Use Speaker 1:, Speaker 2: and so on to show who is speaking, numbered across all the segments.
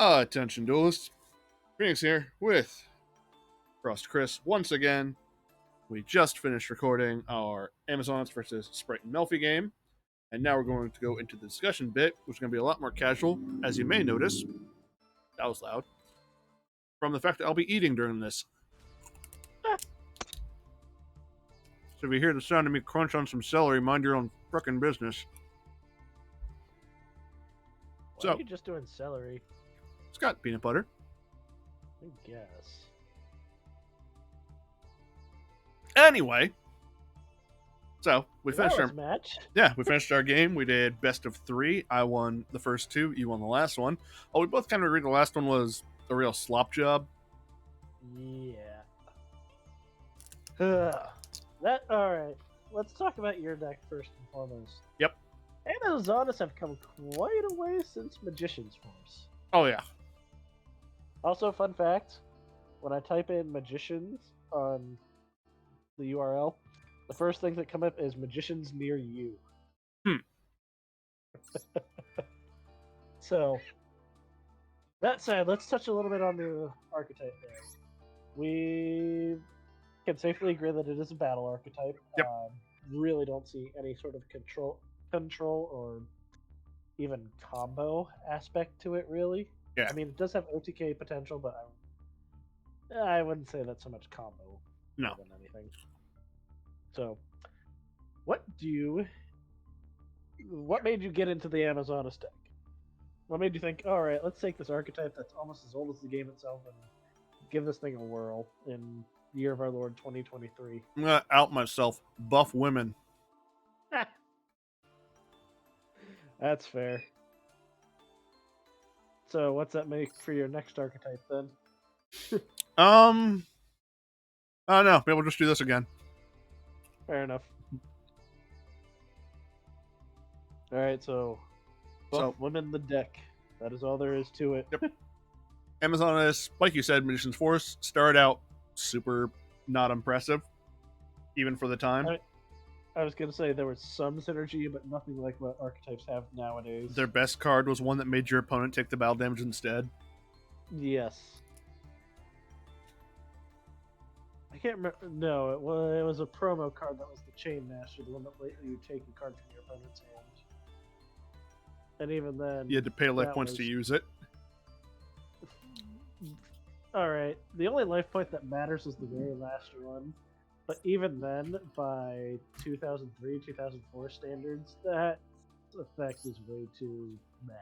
Speaker 1: Attention duelists, Phoenix here with Frost Chris once again. We just finished recording our Amazons versus Spright and Melffy game, and now we're going to go into the discussion bit, which is going to be a lot more casual, as you may notice. That was loud. From the fact that I'll be eating during this. So if you hear the sound of me crunch on some celery, mind your own frickin' business.
Speaker 2: Why are you just doing celery?
Speaker 1: It's got peanut butter.
Speaker 2: I guess.
Speaker 1: Anyway, so we finished
Speaker 2: that
Speaker 1: our
Speaker 2: was match.
Speaker 1: Yeah, we finished our game. We did best of 3. I won the first 2. You won the last one. Oh, we both kind of agreed the last one was a real slop job.
Speaker 2: Yeah. All right. Let's talk about your deck first and foremost.
Speaker 1: Yep.
Speaker 2: Amazonas have come quite a way since Magician's Force.
Speaker 1: Oh yeah.
Speaker 2: Also, fun fact: when I type in Magicians on the URL, the first thing that come up is Magicians near you. So, that said, let's touch a little bit on the archetype there. We can safely agree that it is a battle archetype.
Speaker 1: Yep.
Speaker 2: Really don't see any sort of control or even combo aspect to it, really.
Speaker 1: Yeah.
Speaker 2: I mean, it does have OTK potential, but I wouldn't say that's so much combo
Speaker 1: No.
Speaker 2: than anything. So, what made you get into the Amazonas deck? What made you think, all right, let's take this archetype that's almost as old as the game itself and give this thing a whirl in the year of our Lord 2023?
Speaker 1: I'm gonna out myself. Buff women.
Speaker 2: That's fair. So, what's that make for your next archetype then?
Speaker 1: I don't know. Maybe we'll just do this again.
Speaker 2: Fair enough. All right, so buff women the deck. That is all there is to it.
Speaker 1: Yep. Amazonas, like you said, Magician's Force started out super not impressive, even for the time.
Speaker 2: I was gonna say there was some synergy, but nothing like what archetypes have nowadays.
Speaker 1: Their best card was one that made your opponent take the battle damage instead.
Speaker 2: Yes. I can't remember. No, it was a promo card that was the Chain Master, the one that let you take a card from your opponent's hand. And even then,
Speaker 1: you had to pay life points to use it.
Speaker 2: Alright, the only life point that matters is the very last one. But even then, by 2003, 2004 standards, that effect is way too meh.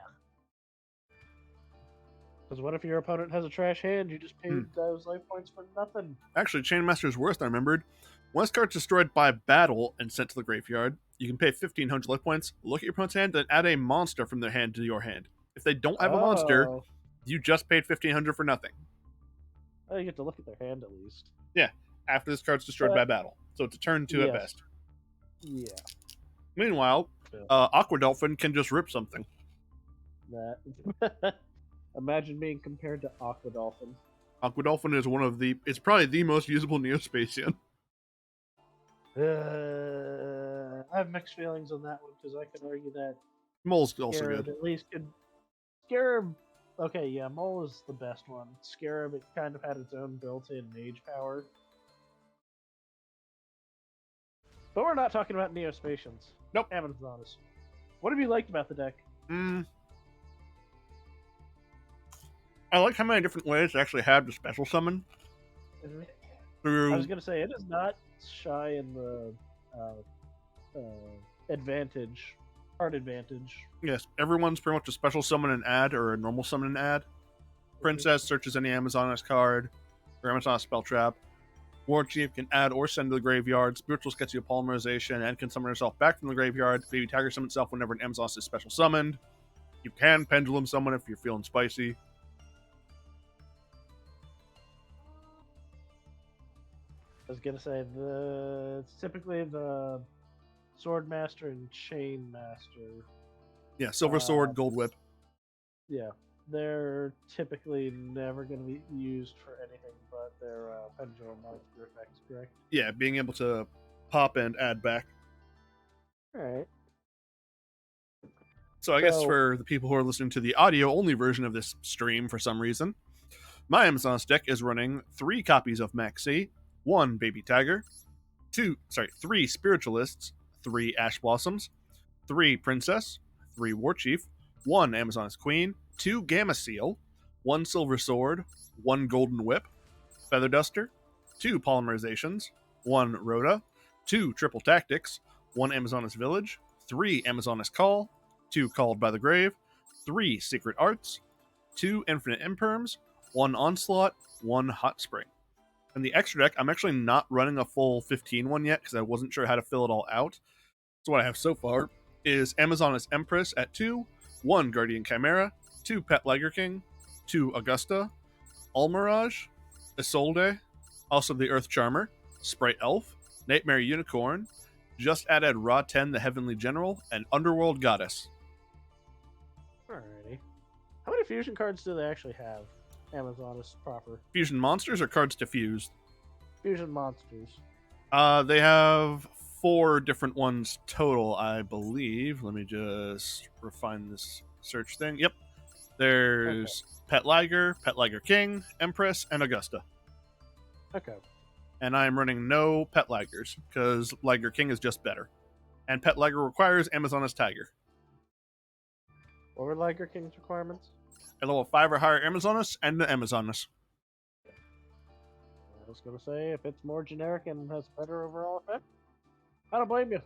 Speaker 2: Because what if your opponent has a trash hand? You just paid those life points for nothing.
Speaker 1: Actually, Chain Master's worse, I remembered. Once card's destroyed by battle and sent to the graveyard, you can pay 1,500 life points, look at your opponent's hand, then add a monster from their hand to your hand. If they don't have a monster, you just paid 1,500 for nothing.
Speaker 2: Oh, you get to look at their hand at least.
Speaker 1: Yeah, after this card's destroyed by battle. So it's a turn 2 at best.
Speaker 2: Yeah.
Speaker 1: Meanwhile, Aqua Dolphin can just rip something.
Speaker 2: That. Imagine being compared to Aqua Dolphin.
Speaker 1: Aqua Dolphin is it's probably the most usable Neospacian.
Speaker 2: I have mixed feelings on that one because I can argue that
Speaker 1: Mole's also good.
Speaker 2: At least Scarab. Okay, yeah, Mole is the best one. Scarab, it kind of had its own built-in mage power. But we're not talking about Neospacians.
Speaker 1: Nope.
Speaker 2: Amazonas. What have you liked about the deck?
Speaker 1: I like how many different ways to actually have the special summon.
Speaker 2: I was going to say, it is not shy in the card advantage.
Speaker 1: Yes, everyone's pretty much a special summon and add or a normal summon and add. Princess searches any Amazonas card or Amazonas spell trap. War Chief can add or send to the graveyard. Spiritualist gets you a polymerization and can summon herself back from the graveyard. Baby Tiger summons itself whenever an Amazonas is special summoned. You can Pendulum summon if you're feeling spicy.
Speaker 2: I was gonna say it's typically the Sword Master and Chain Master.
Speaker 1: Yeah, Silver Sword, Gold Whip.
Speaker 2: Yeah, they're typically never going to be used for anything but their pendulum monster effects, correct?
Speaker 1: Yeah, being able to pop and add back.
Speaker 2: All right.
Speaker 1: So I guess for the people who are listening to the audio-only version of this stream for some reason, my Amazon's deck is running 3 copies of Maxi, 1 Baby Tiger, 3 Spiritualists, 3 Ash Blossoms, 3 Princess, 3 War Chief, 1 Amazon's Queen, 2 Gamma Seal, 1 Silver Sword, 1 Golden Whip, Feather Duster, 2 Polymerizations, 1 Rhoda, 2 Triple Tactics, 1 Amazoness Village, 3 Amazoness Call, 2 Called by the Grave, 3 Secret Arts, 2 Infinite Imperms, 1 Onslaught, 1 Hot Spring. And the extra deck, I'm actually not running a full 15 one yet because I wasn't sure how to fill it all out. So what I have so far is Amazoness Empress at 2, 1 Guardian Chimera, 2 Pet Liger King, 2 Augusta, Almirage, Isolde, also the Earth Charmer, Spright Elf, Nightmare Unicorn, just added Ra 10 the Heavenly General, and Underworld Goddess.
Speaker 2: Alrighty. How many fusion cards do they actually have? Amazoness proper.
Speaker 1: Fusion monsters or cards to fuse?
Speaker 2: Fusion monsters.
Speaker 1: They have 4 different ones total, I believe. Let me just refine this search thing. Yep. There's Pet Liger King, Empress, and Augusta.
Speaker 2: Okay.
Speaker 1: And I'm running no Pet Ligers, because Liger King is just better. And Pet Liger requires Amazoness Tiger.
Speaker 2: What were Liger King's requirements?
Speaker 1: A level 5 or higher Amazoness, and the Amazoness.
Speaker 2: I was going to say, if it's more generic and has better overall effect, I don't blame you.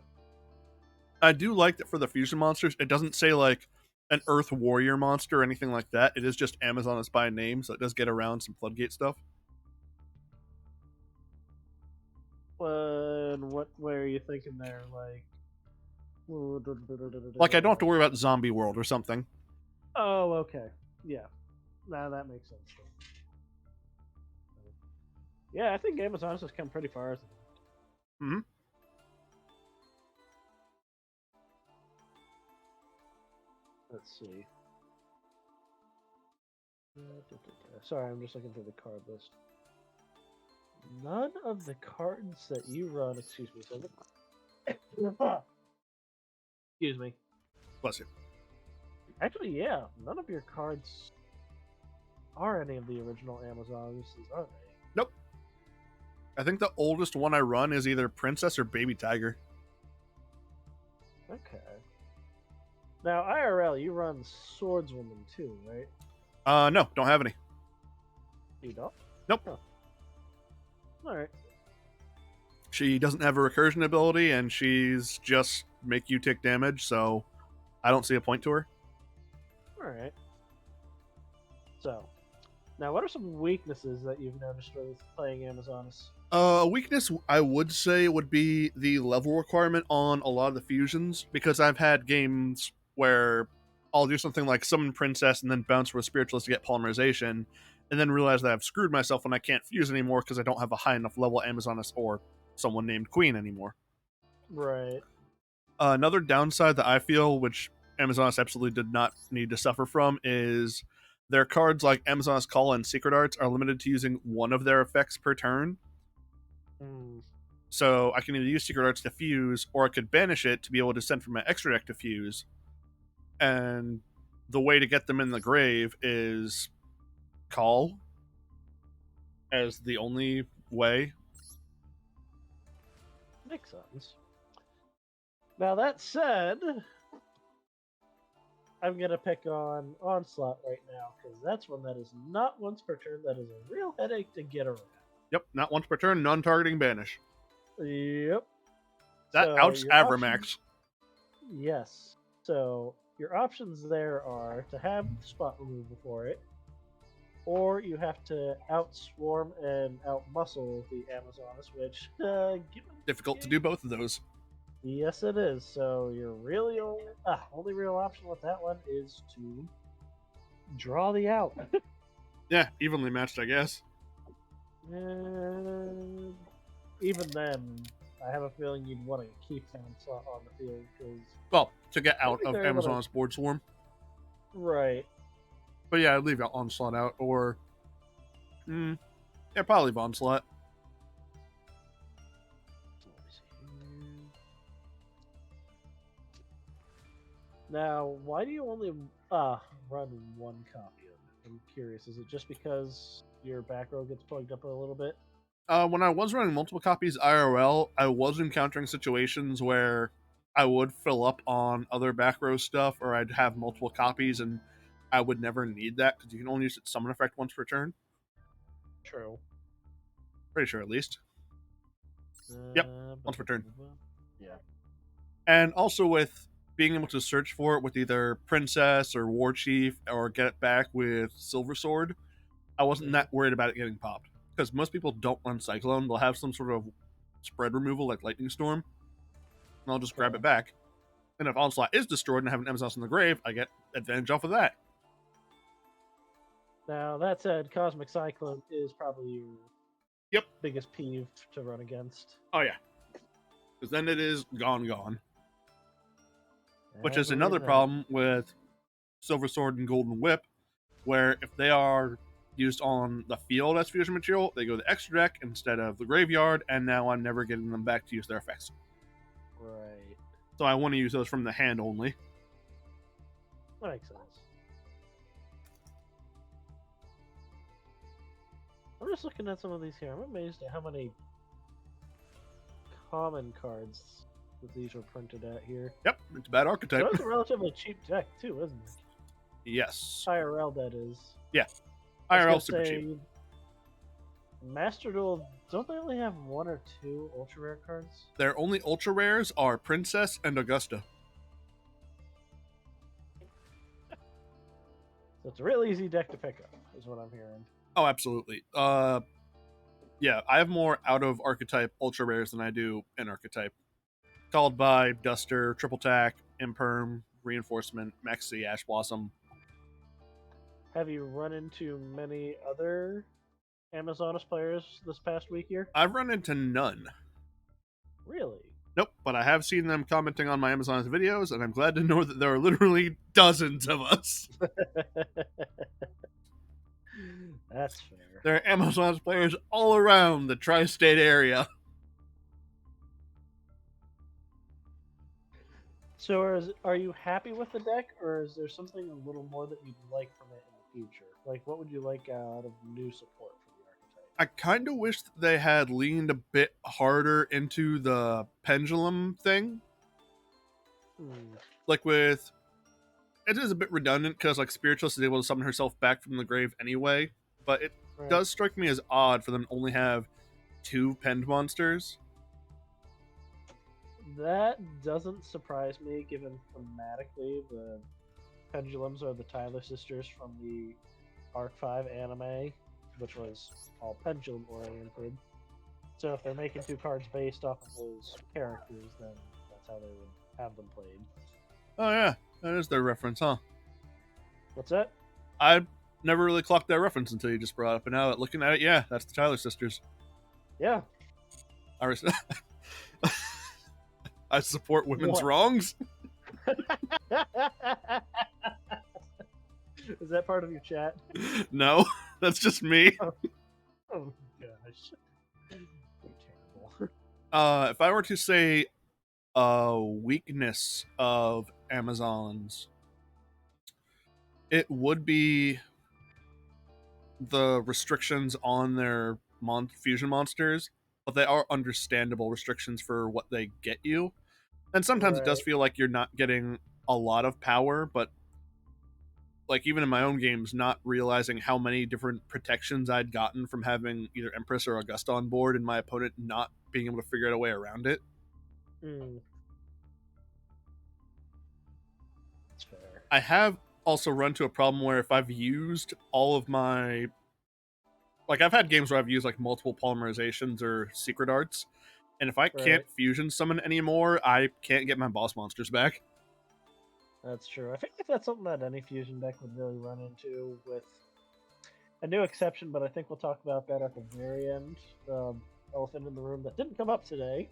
Speaker 1: I do like that for the fusion monsters, it doesn't say like an Earth Warrior monster or anything like that. It is just Amazoness by name, so it does get around some Floodgate stuff.
Speaker 2: What way are you thinking there?
Speaker 1: Like, I don't have to worry about Zombie World or something.
Speaker 2: Oh, okay. Yeah. Now that makes sense. Yeah, I think Amazoness has come pretty far.
Speaker 1: Mm-hmm.
Speaker 2: Let's see. Sorry, I'm just looking through the card list. None of the cards that you run, excuse me, excuse me.
Speaker 1: Bless you.
Speaker 2: Actually, yeah, none of your cards are any of the original Amazons, are they?
Speaker 1: Nope. I think the oldest one I run is either Princess or Baby Tiger.
Speaker 2: Okay. Now, IRL, you run Swordswoman too, right?
Speaker 1: No, don't have any.
Speaker 2: You don't?
Speaker 1: Nope.
Speaker 2: Oh. Alright.
Speaker 1: She doesn't have a recursion ability, and she's just make you take damage, so I don't see a point to her.
Speaker 2: Alright. So, now what are some weaknesses that you've noticed with playing Amazoness?
Speaker 1: A weakness I would say would be the level requirement on a lot of the fusions, because I've had games where I'll do something like summon Princess and then bounce for a Spiritualist to get Polymerization, and then realize that I've screwed myself when I can't fuse anymore because I don't have a high enough level Amazoness or someone named Queen anymore.
Speaker 2: Right.
Speaker 1: Another downside that I feel, which Amazoness absolutely did not need to suffer from, is their cards like Amazoness Call and Secret Arts are limited to using one of their effects per turn. So I can either use Secret Arts to fuse, or I could banish it to be able to send from my extra deck to fuse. And the way to get them in the grave is Call as the only way.
Speaker 2: Makes sense. Now that said, I'm gonna pick on Onslaught right now, because that's one that is not once per turn. That is a real headache to get around.
Speaker 1: Yep, not once per turn, non-targeting banish.
Speaker 2: Yep.
Speaker 1: That
Speaker 2: So
Speaker 1: outs
Speaker 2: your
Speaker 1: Avramax.
Speaker 2: Yes. So your options there are to have spot removal for it, or you have to outswarm and outmuscle the Amazoness, which
Speaker 1: Difficult to do both of those.
Speaker 2: Yes, it is. So your really only real option with that one is to draw the out.
Speaker 1: Yeah, evenly matched, I guess.
Speaker 2: And even then, I have a feeling you'd want to keep Onslaught on the field because.
Speaker 1: Well, to get out
Speaker 2: think
Speaker 1: of
Speaker 2: they're able to-
Speaker 1: Amazon's board swarm.
Speaker 2: Right.
Speaker 1: But yeah, I'd leave Onslaught out, or yeah, probably leave Onslaught.
Speaker 2: Now, why do you only run one copy of it? I'm curious. Is it just because your back row gets plugged up a little bit?
Speaker 1: When I was running multiple copies IRL, I was encountering situations where I would fill up on other back row stuff, or I'd have multiple copies, and I would never need that because you can only use its summon effect once per turn.
Speaker 2: True.
Speaker 1: Pretty sure, at least. Yep, once per turn.
Speaker 2: Yeah.
Speaker 1: And also with being able to search for it with either Princess or War Chief, or get it back with Silver Sword, I wasn't that worried about it getting popped. Because most people don't run Cyclone, they'll have some sort of spread removal like Lightning Storm, and I'll just grab it back. And if Onslaught is destroyed and I have an Amazon in the grave, I get advantage off of that.
Speaker 2: Now, that said, Cosmic Cyclone is probably your biggest peeve to run against.
Speaker 1: Oh, yeah. Because then it is gone. Which is another problem with Silver Sword and Golden Whip, where if they are used on the field as fusion material, they go to the extra deck instead of the graveyard, and now I'm never getting them back to use their effects.
Speaker 2: Right.
Speaker 1: So I want to use those from the hand only.
Speaker 2: That makes sense. I'm just looking at some of these here. I'm amazed at how many common cards that these were printed at here.
Speaker 1: Yep, it's a bad archetype.
Speaker 2: So it's a relatively cheap deck too, isn't it?
Speaker 1: Yes.
Speaker 2: IRL, that is.
Speaker 1: Yeah. IRL super cheap.
Speaker 2: Master Duel, don't they only have one or two ultra rare cards?
Speaker 1: Their only ultra rares are Princess and Augusta.
Speaker 2: So it's a real easy deck to pick up, is what I'm hearing.
Speaker 1: Oh, absolutely. Yeah, I have more out of archetype ultra rares than I do in archetype. Called by Duster, Triple Tack, Imperm, Reinforcement, Maxi, Ash Blossom.
Speaker 2: Have you run into many other Amazonas players this past week here?
Speaker 1: I've run into none.
Speaker 2: Really?
Speaker 1: Nope, but I have seen them commenting on my Amazonas videos, and I'm glad to know that there are literally dozens of us.
Speaker 2: That's fair.
Speaker 1: There are Amazonas players all around the tri-state area.
Speaker 2: So are you happy with the deck, or is there something a little more that you'd like from it in the future? Like, what would you like out of new support for the archetype?
Speaker 1: I kind of wish they had leaned a bit harder into the pendulum thing. Like with... It is a bit redundant, because like Spiritualist is able to summon herself back from the grave anyway, but it does strike me as odd for them to only have 2 penned monsters.
Speaker 2: That doesn't surprise me, given thematically the Pendulums are the Tyler sisters from the Arc 5 anime, which was all pendulum oriented. So if they're making 2 cards based off of those characters, then that's how they would have them played.
Speaker 1: Oh yeah, that is their reference, huh?
Speaker 2: What's that?
Speaker 1: I never really clocked that reference until you just brought it up, and now looking at it, yeah, that's the Tyler sisters.
Speaker 2: Yeah.
Speaker 1: I support women's wrongs.
Speaker 2: Is that part of your chat?
Speaker 1: No, that's just me.
Speaker 2: Oh gosh. You're
Speaker 1: terrible. If I were to say a weakness of Amazons, it would be the restrictions on their fusion monsters, but they are understandable restrictions for what they get you. And sometimes it does feel like you're not getting a lot of power, but like even in my own games, not realizing how many different protections I'd gotten from having either Empress or Augusta on board, and my opponent not being able to figure out a way around it.
Speaker 2: That's fair.
Speaker 1: I have also run to a problem where if I've used all of my... Like, I've had games where I've used like multiple polymerizations or secret arts, and if I can't fusion summon anymore, I can't get my boss monsters back.
Speaker 2: That's true. I think that's something that any fusion deck would really run into, with a new exception, but I think we'll talk about that at the very end. Elephant in the room that didn't come up today.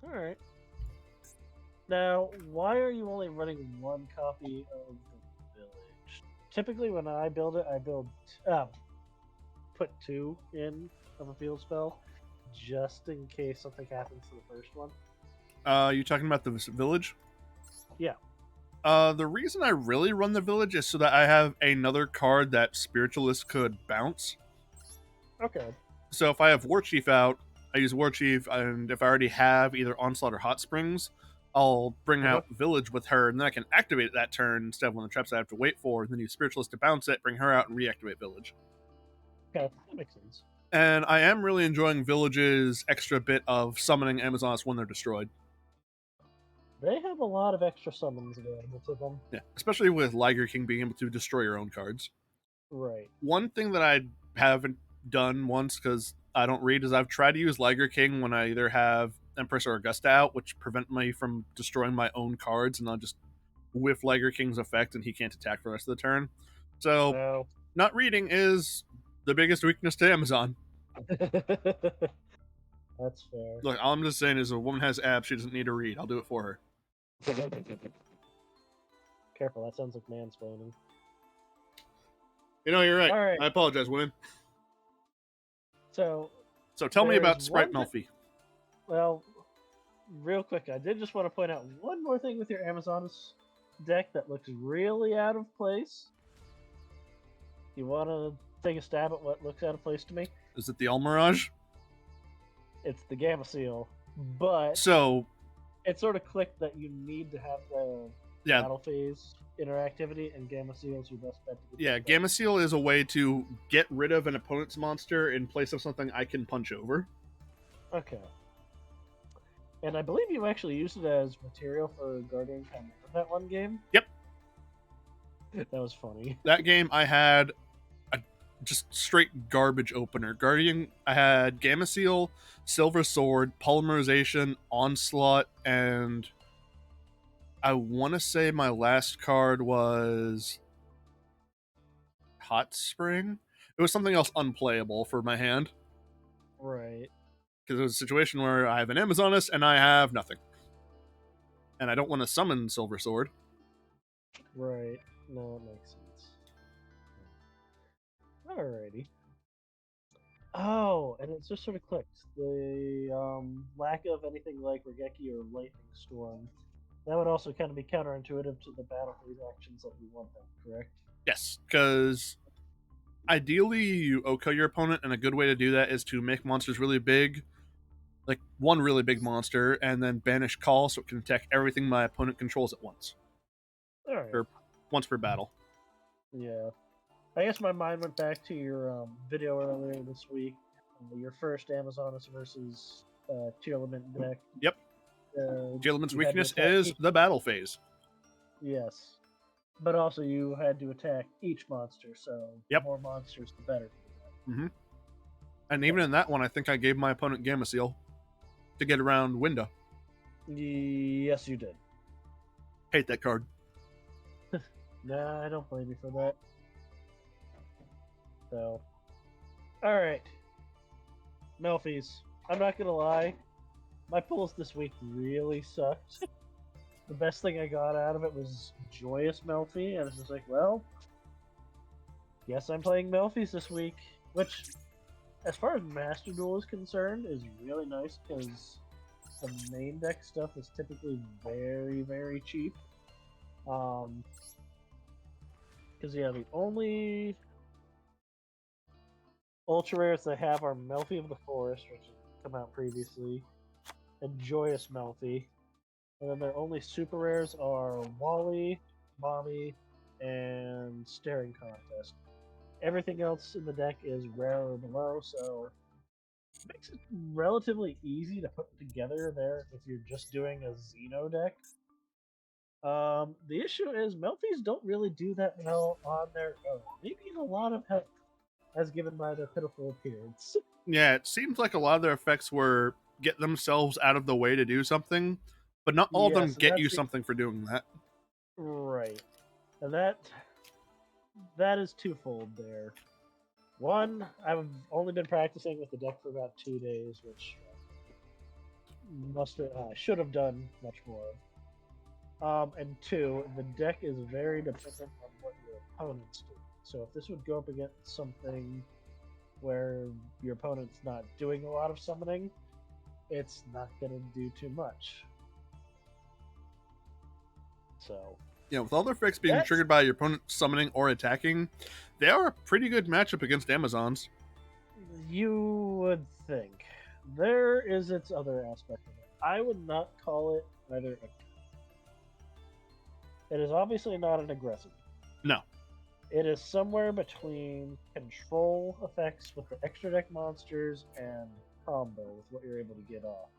Speaker 2: Alright. Now, why are you only running 1 copy of the village? Typically when I build it, I put 2 in of a field spell, just in case something happens to the first one.
Speaker 1: You talking about the village?
Speaker 2: Yeah.
Speaker 1: The reason I really run the village is so that I have another card that Spiritualist could bounce.
Speaker 2: Okay.
Speaker 1: So if I have War Chief out, I use War Chief, and if I already have either Onslaught or Hot Springs, I'll bring out Village with her, and then I can activate it that turn instead of one of the traps I have to wait for, and then use Spiritualist to bounce it, bring her out, and reactivate Village.
Speaker 2: Okay, that makes sense.
Speaker 1: And I am really enjoying Village's extra bit of summoning Amazons when they're destroyed.
Speaker 2: They have a lot of extra summons available to them.
Speaker 1: Yeah, especially with Liger King being able to destroy your own cards.
Speaker 2: Right.
Speaker 1: One thing that I haven't done once because I don't read is I've tried to use Liger King when I either have Empress or Augusta out, which prevent me from destroying my own cards, and I'll just whiff Liger King's effect and he can't attack for the rest of the turn. So,
Speaker 2: No.
Speaker 1: not reading is the biggest weakness to Amazon.
Speaker 2: That's fair.
Speaker 1: Look, all I'm just saying is if a woman has abs, she doesn't need to read. I'll do it for her.
Speaker 2: Careful, that sounds like mansplaining.
Speaker 1: You know, you're right.
Speaker 2: All right.
Speaker 1: I apologize, women.
Speaker 2: So
Speaker 1: tell me about
Speaker 2: there's
Speaker 1: Spright
Speaker 2: one
Speaker 1: Melffy.
Speaker 2: Well, real quick, I did just want to point out one more thing with your Amazonas deck that looks really out of place. You want to take a stab at what looks out of place to me?
Speaker 1: Is it the Almirage?
Speaker 2: It's the Gamma Seal, but
Speaker 1: So,
Speaker 2: it sort of clicked that you need to have the
Speaker 1: yeah,
Speaker 2: battle phase interactivity, and Gamma Seal is your best bet to get
Speaker 1: yeah,
Speaker 2: that done.
Speaker 1: Gamma Seal is a way to get rid of an opponent's monster in place of something I can punch over.
Speaker 2: Okay. And I believe you actually used it as material for Guardian Chimera that one game.
Speaker 1: Yep.
Speaker 2: That was funny.
Speaker 1: That game, I had a just straight garbage opener. Guardian, I had Gamma Seal, Silver Sword, Polymerization, Onslaught, and I want to say my last card was Hot Spring. It was something else unplayable for my hand.
Speaker 2: Right.
Speaker 1: Because it was a situation where I have an Amazoness and I have nothing. And I don't want to summon Silver Sword.
Speaker 2: Right. No, it makes sense. Alrighty. Oh, and it just sort of clicked. The lack of anything like Regeki or Lightning Storm. That would also kind of be counterintuitive to the battle phase actions that you want them, correct?
Speaker 1: Yes, because ideally you OHKO your opponent, and a good way to do that is to make monsters really big, like one really big monster, and then banish Call so it can attack everything my opponent controls at once.
Speaker 2: Alright.
Speaker 1: Or once per battle.
Speaker 2: Yeah. I guess my mind went back to your video earlier this week. Your first Amazonas versus Cheerlement deck.
Speaker 1: Yep. Cheerlement's weakness is the battle phase.
Speaker 2: Yes. But also you had to attack each monster, so
Speaker 1: Yep.
Speaker 2: the more monsters, the better.
Speaker 1: Mm-hmm. And even in that one, I think I gave my opponent Gamma Seal to get around Window.
Speaker 2: Yes, you did.
Speaker 1: Hate that card.
Speaker 2: Nah, I don't blame you for that. So, alright. Melffy's. I'm not gonna lie, my pulls this week really sucked. The best thing I got out of it was Joyous Melffy, and it's just like, well, guess I'm playing Melffy's this week. Which, as far as Master Duel is concerned, is really nice, because the main deck stuff is typically very, very cheap. Because, yeah, the only ultra rares they have are Melffy of the Forest, which has come out previously, and Joyous Melffy. And then their only super rares are Wally, Mommy, and Staring Contest. Everything else in the deck is rare or below, so it makes it relatively easy to put together there if you're just doing a Xeno deck. The issue is Melffys don't really do that well on their own. Maybe a lot of help as given by their pitiful appearance.
Speaker 1: Yeah, it seems like a lot of their effects were get themselves out of the way to do something, but not all of them get you something for doing that.
Speaker 2: Right. And that is twofold there. One, I've only been practicing with the deck for about 2 days, which should have done much more. And two, the deck is very dependent on what your opponents do. So if this would go up against something where your opponent's not doing a lot of summoning, it's not going to do too much. So,
Speaker 1: Yeah, with all their effects being
Speaker 2: that's
Speaker 1: triggered by your opponent summoning or attacking, they are a pretty good matchup against Amazons.
Speaker 2: you would think. There is its other aspect of it. I would not call it either. It is obviously not an aggressive.
Speaker 1: No.
Speaker 2: It is somewhere between control effects with the extra deck monsters and combo with what you're able to get off.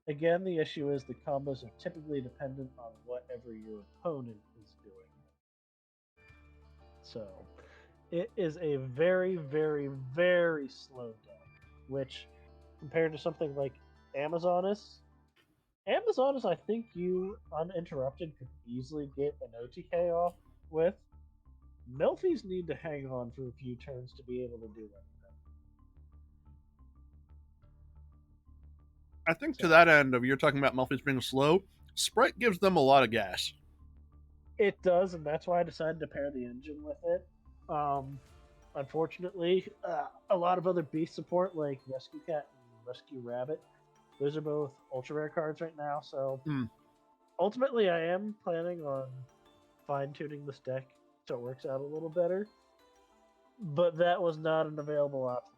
Speaker 2: Again, the issue is the combos are typically dependent on whatever your opponent is doing. So, it is a very, very, very slow deck, which, compared to something like Amazoness, I think you uninterrupted could easily get an OTK off with. Melffys need to hang on for a few turns to be able to do anything.
Speaker 1: I think to
Speaker 2: So
Speaker 1: that end of you're talking about Melffy's being slow, Spright gives them a lot of gas.
Speaker 2: it does, and that's why I decided to pair the engine with it. Unfortunately, a lot of other beast support like Rescue Cat and Rescue Rabbit, those are both ultra rare cards right now. So ultimately, I am planning on fine tuning this deck so it works out a little better. But that was not an available option.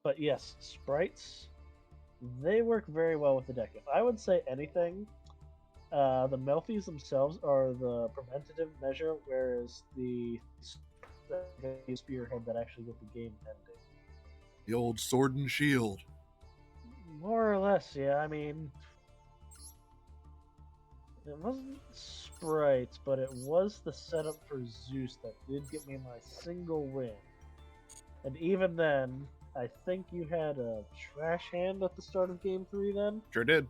Speaker 2: But yes, sprites, they work very well with the deck. If I would say anything, the Melffys themselves are the preventative measure, whereas the spearhead that actually get the game ending.
Speaker 1: The old sword and shield.
Speaker 2: More or less, yeah. I mean, it wasn't sprites, but it was the setup for Zeus that did get me my single win. And even then, I think you had a trash hand at the start of Game 3 then?
Speaker 1: Sure did.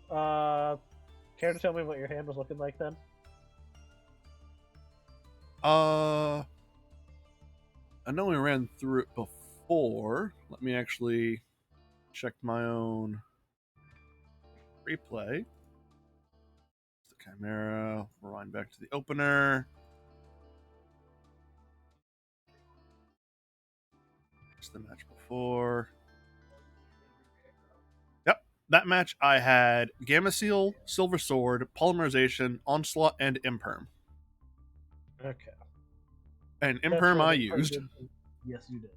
Speaker 2: Care to tell me what your hand was looking like then?
Speaker 1: I know we ran through it before. Let me actually check my own replay. The Chimera. Rewind back to the opener. It's the match before. Yep. That match I had Gamma Seal, Silver Sword, Polymerization, Onslaught, and Imperm.
Speaker 2: Okay.
Speaker 1: And
Speaker 2: That's
Speaker 1: Imperm
Speaker 2: right.
Speaker 1: I
Speaker 2: It
Speaker 1: used.
Speaker 2: yes, you did.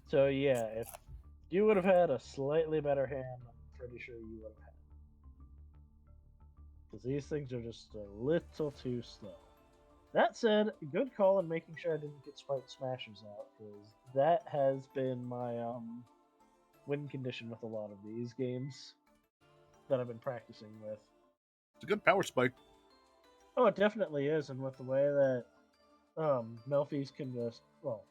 Speaker 2: So yeah, if you would have had a slightly better hand, I'm pretty sure you would have had. Because these things are just a little too slow. That said, good call in making sure I didn't get Sprite Smashers out, because that has been my win condition with a lot of these games that I've been practicing with.
Speaker 1: It's a good power spike.
Speaker 2: Oh, it definitely is, and with the way that Melffys can just, well,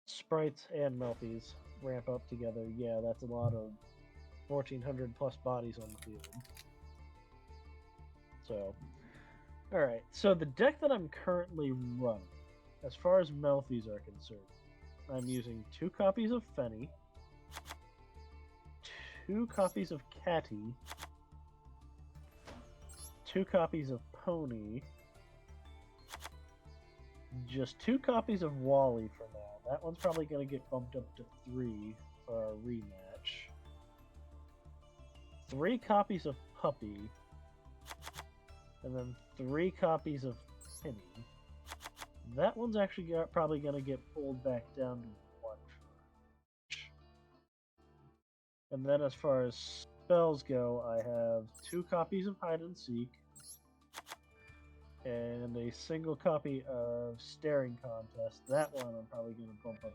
Speaker 2: Sprites and Melffys ramp up together, yeah, that's a lot of 1,400 plus bodies on the field. So, alright, so the deck that I'm currently running, as far as Melffys are concerned, I'm using 2 copies of Fenny, 2 copies of Catty, 2 copies of Pony, just 2 copies of Wally for now. That one's probably going to get bumped up to 3 for our rematch. 3 copies of Puppy, and then 3 copies of Penny. That one's actually probably going to get pulled back down to 1. And then as far as spells go, I have 2 copies of Hide and Seek, and a single copy of Staring Contest. That one I'm probably going to bump up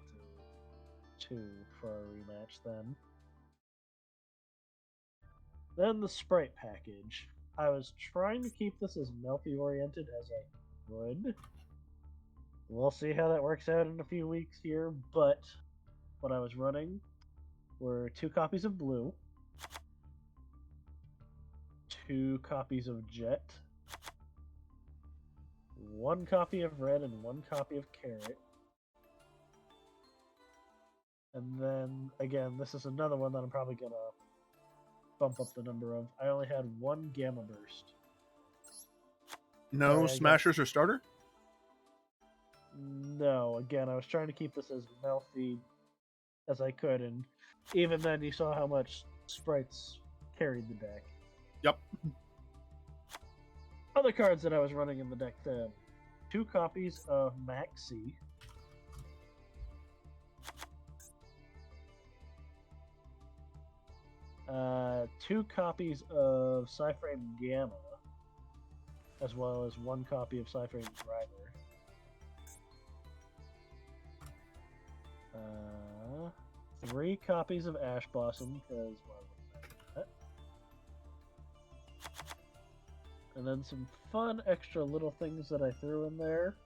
Speaker 2: to 2 for our rematch then. Then the Sprite package. I was trying to keep this as Melffy oriented as I could. We'll see how that works out in a few weeks here, but what I was running were 2 copies of Blue, 2 copies of Jet, 1 copy of Red, and 1 copy of Carrot. And then, again, this is another one that I'm probably going to bump up the number of. I only had 1 Gamma Burst.
Speaker 1: No
Speaker 2: Sorry,
Speaker 1: Smashers or Starter?
Speaker 2: No, again, I was trying to keep this as Melffy as I could, and even then, you saw how much Sprites carried the deck.
Speaker 1: Yep.
Speaker 2: Other cards that I was running in the deck then: 2 copies of Maxi, two copies of Cyframe Gamma, as well as 1 copy of Cyframe Driver. 3 copies of Ash Blossom, because why wouldn't I do that? And then some fun extra little things that I threw in there.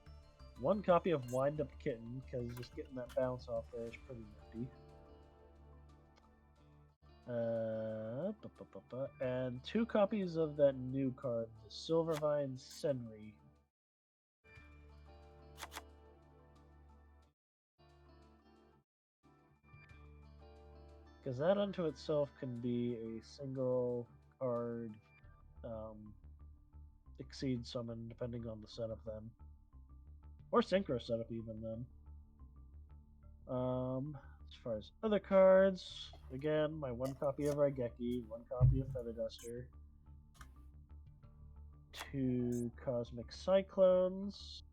Speaker 2: 1 copy of Wind Up Kitten, because just getting that bounce off there is pretty nifty. And 2 copies of that new card, the Silvervine Senri. Because that unto itself can be a single card exceed summon, depending on the setup then. Or synchro setup even then. As far as other cards, again, my 1 copy of Raigeki, 1 copy of Feather Duster, 2 Cosmic Cyclones,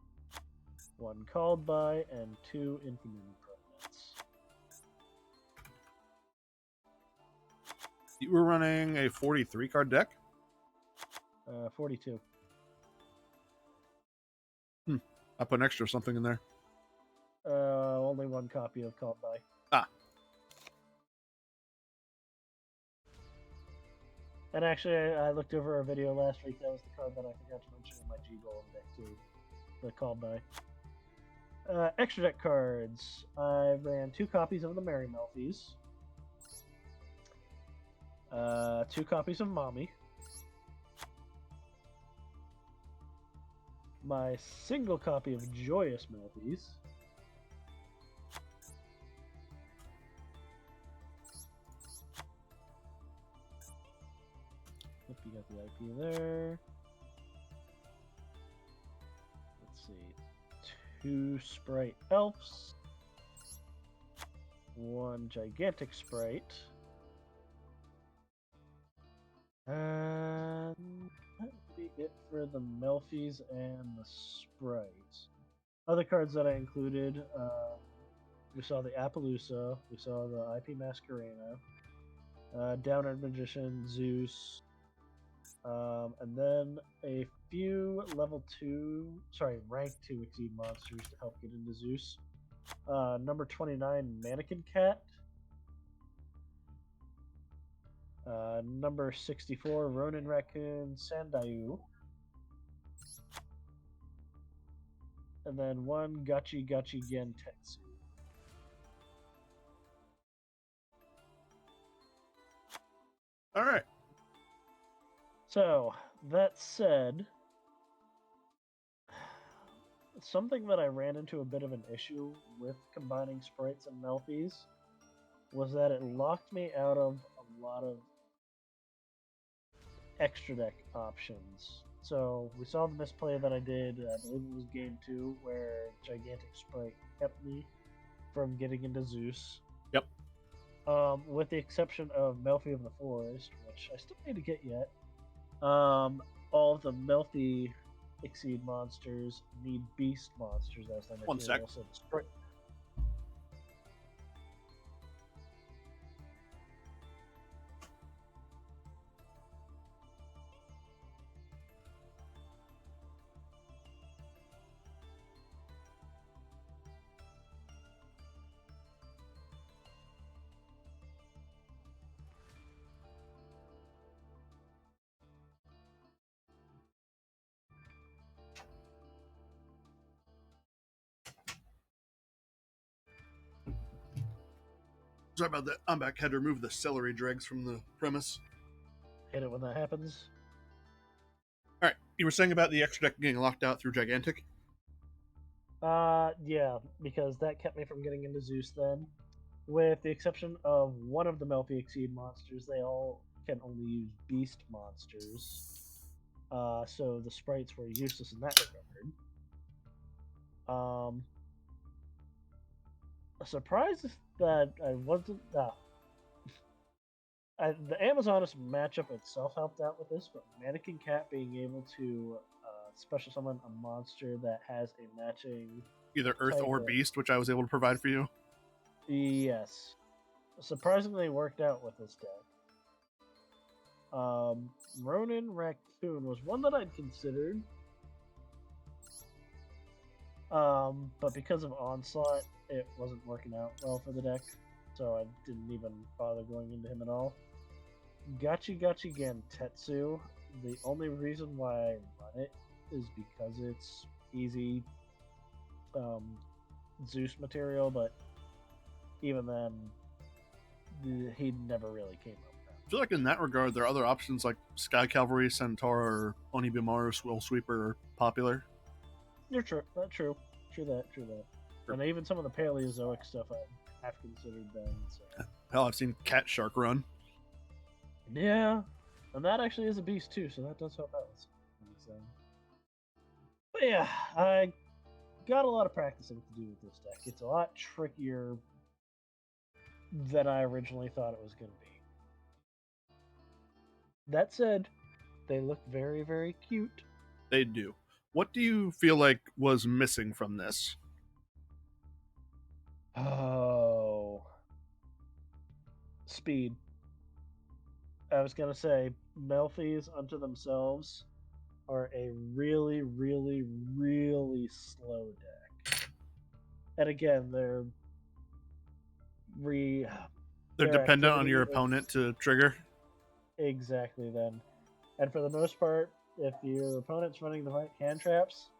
Speaker 2: 1 Called By, and 2 Infinity Permanents.
Speaker 1: You were running a 43 card deck?
Speaker 2: 42.
Speaker 1: I put an extra something in there.
Speaker 2: Only 1 copy of Called By.
Speaker 1: Ah.
Speaker 2: And actually, I looked over a video last week. That was the card that I forgot to mention in my G Golem deck too. The Called By. Extra deck cards. I ran 2 copies of the Merry Melffies. 2 copies of Mommy. My single copy of Joyous Melffies. Yep, you got the IP there. Let's see. 2 Spright Elves. 1 Gigantic Spright. And that would be it for the Melffies and the Sprites. Other cards that I included, we saw the Appaloosa, we saw the IP Masquerena, Downerd Magician, Zeus, and then a few rank 2 Exceed monsters to help get into Zeus. Number 29, Mannequin Cat. Number 64, Ronin Raccoon Sandayu. And then 1 Gachi Gachi Gentetsu.
Speaker 1: Alright.
Speaker 2: So, that said, something that I ran into a bit of an issue with combining Sprites and Melffies was that it locked me out of a lot of extra deck options. So we saw the misplay that I did, I believe it was game 2, where Gigantic Sprite kept me from getting into Zeus.
Speaker 1: Yep.
Speaker 2: With the exception of Melffy of the Forest, which I still need to get yet. All of the Melffy Exceed monsters need Beast monsters as their material.
Speaker 1: 1 sec.
Speaker 2: So the Sprite...
Speaker 1: Sorry about that. I'm back. Had to remove the celery dregs from the premise.
Speaker 2: Hate it when that happens.
Speaker 1: Alright. You were saying about the extra deck getting locked out through Gigantic?
Speaker 2: Yeah, because that kept me from getting into Zeus then. With the exception of one of the Melffy Exceed monsters, they all can only use Beast monsters. So the sprites were useless in that regard. A surprise is that I wasn't. The Amazoness matchup itself helped out with this, but Mannequin Cat being able to special summon a monster that has a matching
Speaker 1: Either Earth
Speaker 2: type
Speaker 1: or
Speaker 2: of,
Speaker 1: Beast, which I was able to provide for you.
Speaker 2: yes, surprisingly worked out with this deck. Ronin Raccoon was one that I'd considered, but because of Onslaught, it wasn't working out well for the deck, so I didn't even bother going into him at all. Gachi Gentetsu, the only reason why I run it is because it's easy Zeus material, but even then, he never really came up.
Speaker 1: I feel like in that regard, there are other options like Sky Cavalry, Centaur, or Onibimaru, Swill Sweeper are popular.
Speaker 2: You're true. That's true. True that. And even some of the Paleozoic stuff I have considered then. So.
Speaker 1: Hell, I've seen Cat Shark run.
Speaker 2: Yeah, and that actually is a beast too, so that does help out. But yeah, I got a lot of practicing to do with this deck. It's a lot trickier than I originally thought it was going to be. That said, they look very, very cute.
Speaker 1: They do. What do you feel like was missing from this?
Speaker 2: Oh, speed. I was gonna say Melffys unto themselves are a really, really, really slow deck. And again, they're
Speaker 1: dependent on your
Speaker 2: activity
Speaker 1: opponent to trigger.
Speaker 2: Exactly then. And for the most part, if your opponent's running the right hand traps,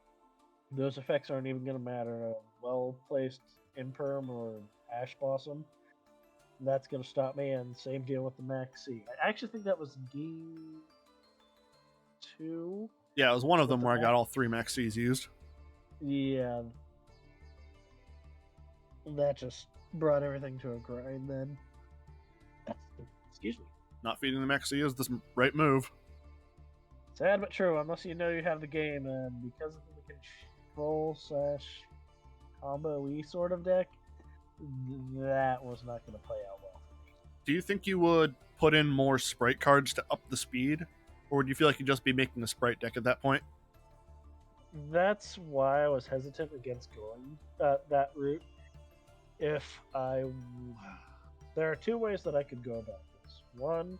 Speaker 2: those effects aren't even going to matter. A well placed Imperm or Ash Blossom, that's going to stop me, and same deal with the Max C. I actually think that was game 2.
Speaker 1: Yeah, it was one of them
Speaker 2: the
Speaker 1: where I got all 3 Max Cs used.
Speaker 2: Yeah. That just brought everything to a grind then. Excuse me.
Speaker 1: Not feeding the Max C is the right move.
Speaker 2: Sad but true, unless you know you have the game, and because of the control / combo E sort of deck, that was not going to play out well for me.
Speaker 1: Do you think you would put in more Spright cards to up the speed? Or would you feel like you'd just be making a Spright deck at that point?
Speaker 2: That's why I was hesitant against going that route. There are 2 ways that I could go about this. One,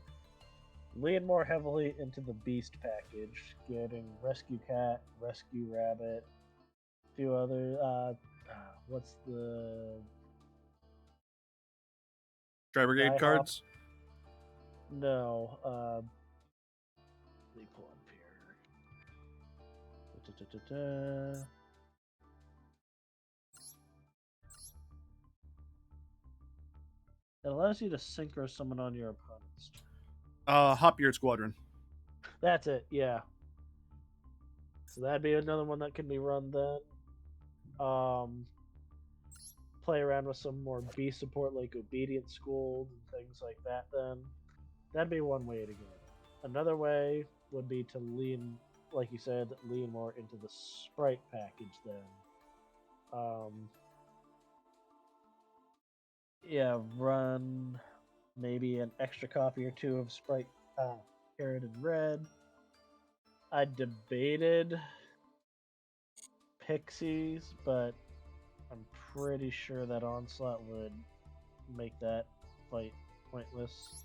Speaker 2: lean more heavily into the Beast package, getting Rescue Cat, Rescue Rabbit, a few other. What's the.
Speaker 1: Tri Brigade cards?
Speaker 2: No. Let me pull up here. It allows you to synchro summon on your opponents.
Speaker 1: Hopbeard Squadron.
Speaker 2: That's it, yeah. So that'd be another one that can be run then. Play around with some more beast support like Obedient School and things like that then. That'd be one way to go. Another way would be to lean, like you said, lean more into the Spright package then. Yeah, run maybe an extra copy or 2 of Spright Carrot and Red. I debated Pixies, but I'm pretty sure that Onslaught would make that fight pointless.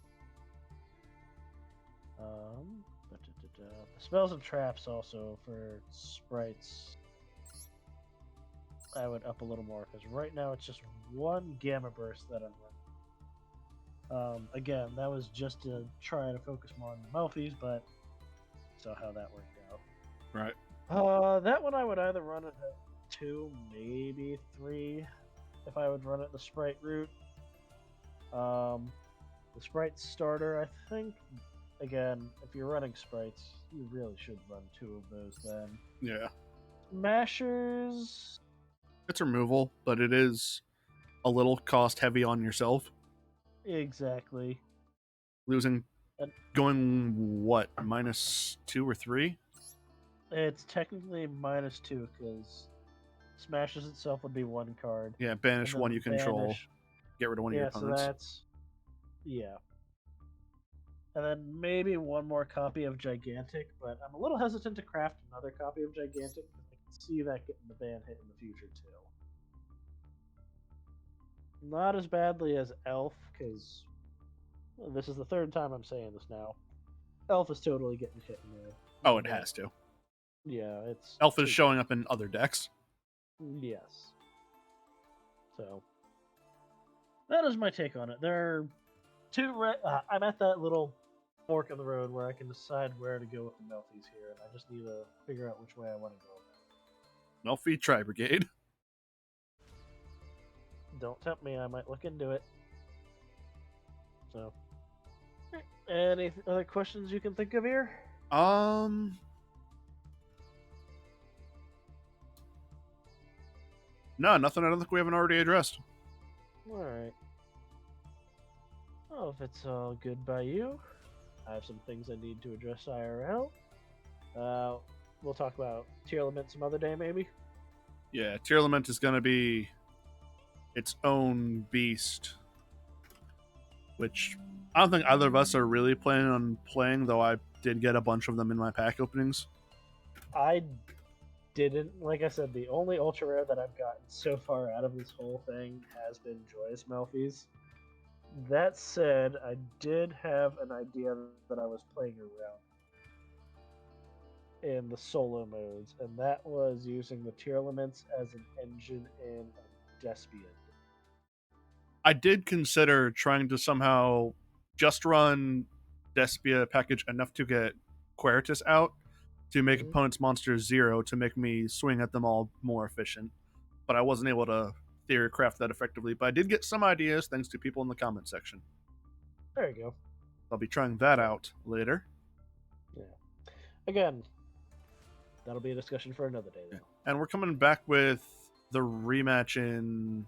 Speaker 2: The spells and traps also for Sprites I would up a little more, because right now it's just 1 Gamma Burst that I'm running. Again, that was just to try to focus more on the Melffys, but saw how that worked out.
Speaker 1: Right.
Speaker 2: That one I would either run it at 2, maybe 3, if I would run it the Spright route. The Spright starter, I think, again, if you're running Sprites, you really should run 2 of those then.
Speaker 1: Yeah.
Speaker 2: Mashers.
Speaker 1: It's removal, but it is a little cost heavy on yourself.
Speaker 2: Exactly.
Speaker 1: Going what, -2 or 3?
Speaker 2: It's technically -2 because smashes itself would be 1 card.
Speaker 1: Yeah,
Speaker 2: And
Speaker 1: banish
Speaker 2: then
Speaker 1: one
Speaker 2: the
Speaker 1: you control.
Speaker 2: banish.
Speaker 1: Get rid of one of your
Speaker 2: Yeah, so
Speaker 1: opponents.
Speaker 2: that's. Yeah. And then maybe one more copy of Gigantic, but I'm a little hesitant to craft another copy of Gigantic because I can see that getting the ban hit in the future too. Not as badly as Elf, because this is the third time I'm saying this now. Elf is totally getting hit in there.
Speaker 1: Oh, it has to.
Speaker 2: Yeah, it's.
Speaker 1: Elf is showing up in other decks.
Speaker 2: Yes. So that is my take on it. There are two. I'm at that little fork in the road where I can decide where to go with the Melffys here, and I just need to figure out which way I want to go.
Speaker 1: Melffy Tri Brigade.
Speaker 2: Don't tempt me. I might look into it. So, any other questions you can think of here?
Speaker 1: No, nothing I don't think we haven't already addressed.
Speaker 2: Alright. Well, if it's all good by you, I have some things I need to address IRL. We'll talk about Tier Lament some other day, maybe?
Speaker 1: Yeah, Tier Lament is going to be its own beast, which I don't think either of us are really planning on playing, though I did get a bunch of them in my pack openings.
Speaker 2: I didn't. Like I said, the only ultra rare that I've gotten so far out of this whole thing has been Joyous Melffys. That said, I did have an idea that I was playing around in the solo modes, and that was using the Tier Elements as an engine in a Despian.
Speaker 1: I did consider trying to somehow just run Despia package enough to get Queritus out to make opponents' monsters 0 to make me swing at them all more efficient. But I wasn't able to theory craft that effectively. But I did get some ideas thanks to people in the comment section.
Speaker 2: There you go.
Speaker 1: I'll be trying that out later.
Speaker 2: Yeah. Again, that'll be a discussion for another day, though.
Speaker 1: Yeah. And we're coming back with the rematch in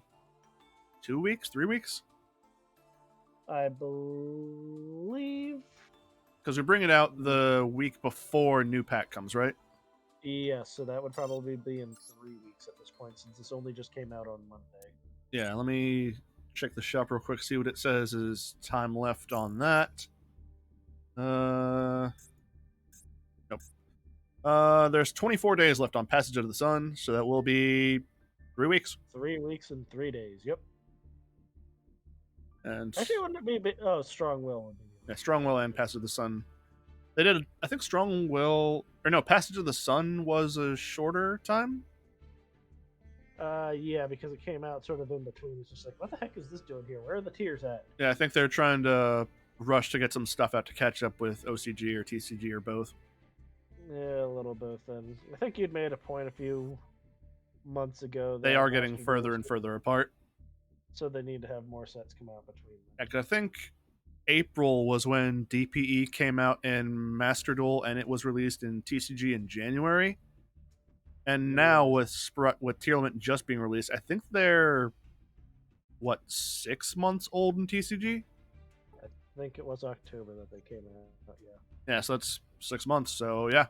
Speaker 1: 2 weeks, 3 weeks?
Speaker 2: I believe.
Speaker 1: Because we bring it out the week before new pack comes, right?
Speaker 2: Yes, so that would probably be in 3 weeks at this point, since this only just came out on Monday.
Speaker 1: Yeah, let me check the shop real quick, see what it says is time left on that. Nope. There's 24 days left on Passage of the Sun, so that will be 3 weeks.
Speaker 2: 3 weeks and 3 days, yep.
Speaker 1: And
Speaker 2: actually, wouldn't it be a bit? Oh, Strong Will would be.
Speaker 1: Yeah, Strong Will and Passage of the Sun. They did, I think Strong Will, or no, Passage of the Sun was a shorter time.
Speaker 2: Yeah, because it came out sort of in between. It's just like, what the heck is this doing here? Where are the tiers at?
Speaker 1: Yeah, I think they're trying to rush to get some stuff out to catch up with OCG or TCG or both.
Speaker 2: Yeah, a little both. And I think you'd made a point a few months ago.
Speaker 1: They are getting further and further apart.
Speaker 2: So they need to have more sets come out between them.
Speaker 1: I think April was when DPE came out in Master Duel, and it was released in TCG in January. And now with Tier Lament just being released, I think they're 6 months old in TCG?
Speaker 2: I think it was October that they came out, yeah.
Speaker 1: Yeah, so that's 6 months, so yeah.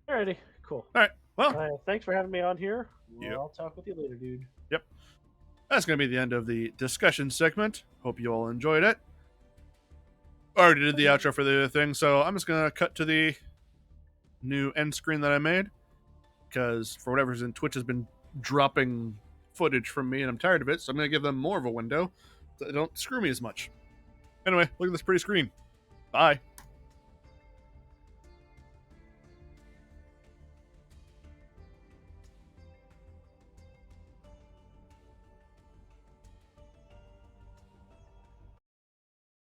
Speaker 2: Alrighty, cool.
Speaker 1: Alright, well.
Speaker 2: Thanks for having me on here.
Speaker 1: Yep.
Speaker 2: I'll talk with you later, dude.
Speaker 1: Yep. That's going to be the end of the discussion segment. Hope you all enjoyed it. Already did the outro for the other thing, so I'm just going to cut to the new end screen that I made, because for whatever reason Twitch has been dropping footage from me and I'm tired of it, so I'm going to give them more of a window so they don't screw me as much. Anyway, look at this pretty screen. Bye.